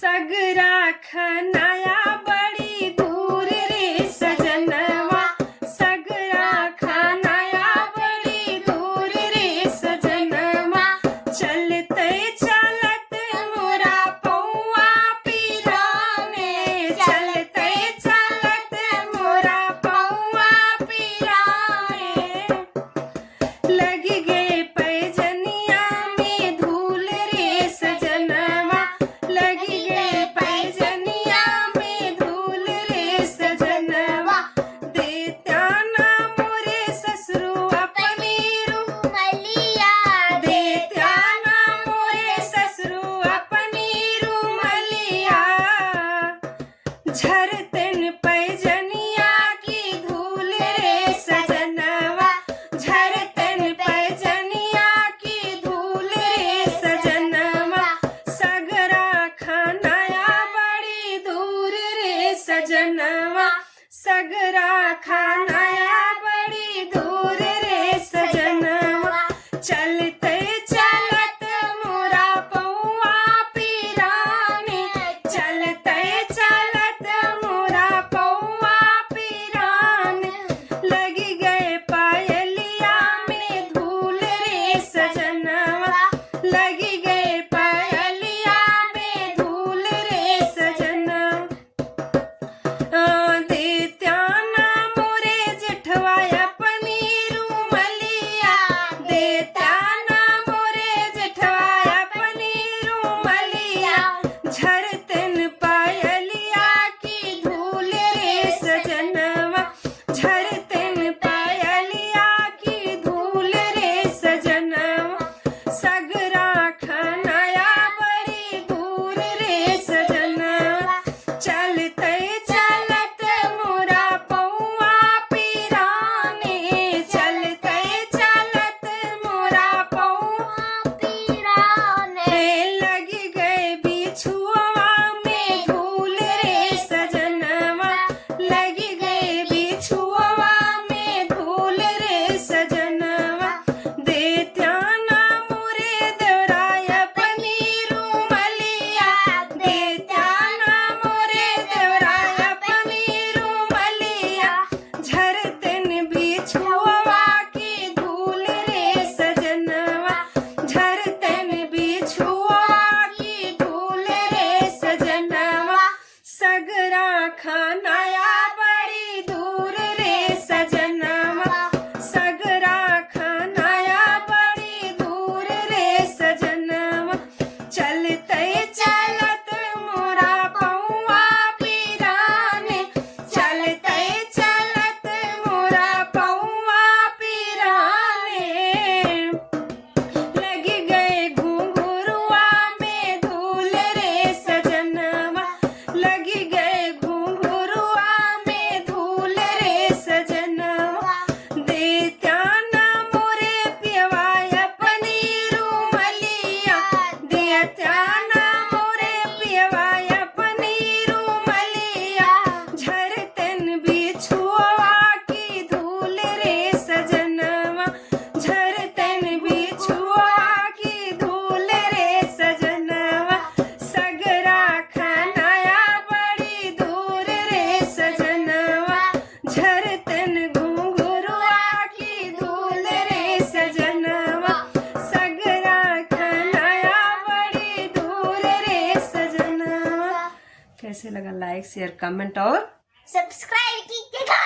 सगरा खनाया बड़ी दूर रे सजनवा, सगरा खनाया बड़ी दूर रे सजनवा। चलते चलत मोरा पौआ पिराने, चलते चलत मोरा पौआ पिराने। लग गए पैजनिया में धूल रे सजनवा, लग गए पैजनिया में धूल रे सजनवा। देत्या ना मोरे ससुरु अपनी रुमलिया, देत्या ना मोरे ससुरु अपनी रुमलिया। झरतन पैजनिया की धूल रे सजनवा, झरतन पैजनिया की धूल रे सजनवा। सगरा खनाया बड़ी दूर रे सजनवा, सगरा खनाया बड़ी दूर रे सजनवा। चलते चलत मोरा पौआ पिराने, चलते चलत मोरा पौआ पिराने। लग गए पायलिया में धूल रे सजनवा, लग गए पायलिया में धूल रे सजनवा। देत्या ना मोरे जेठवा अपनी रुमलिया, देत्या ना मोरे जेठवा अपनी रुमलिया। झरतन पायलिया की धूल रे सजनवा, झरतन पायलिया की धूल रे सजनवा। सगरा खनाया बड़ी दूर रे सजनवा। चलते चलत मोरा पौआ पिराने, चलते चलत मोरा पौआ पिराने। लग गए बिछुआ में धूल रे सजनवा, लग गए बिछुआ में धूल रे सजनवा। देत्या ना मोरे देवराय अपनी रुमलिया, देत्या ना मोरे देवराय अपनी रुमलिया। झरतन बिछुआ की धूल रे सजनवा, झरतन बिछुआ की धूल रे सजनवा। सगरा खनाया बड़ी दूर रे सजनवा, सगरा खनाया बड़ी दूर रे सजनवा। चलते चलत मोरा पौआ पिराने, चलते चलत मोरा पौआ पिराने। लग गए घुंघरुआ में धूल रे सजनवा, लग गए घुंघरुआ में धूल रे सजनवा। देत्या ना मोरे पियवा अपनी रुमलिया, देत्या ना मोरे पियवा अपनी रुमलिया। झरतन बिछुआ की धूल रे सजनवा, झरतन बिछुआ की धूल रे सजनवा। सगरा खनाया बड़ी दूर रे सजनवा, झरतन घुंघरुआ की धूल रे सजनवा। सगरा खनाया बड़ी दूर रे सजनवा। कैसे लगा? लाइक शेयर कमेंट और सब्सक्राइब कीजिएगा।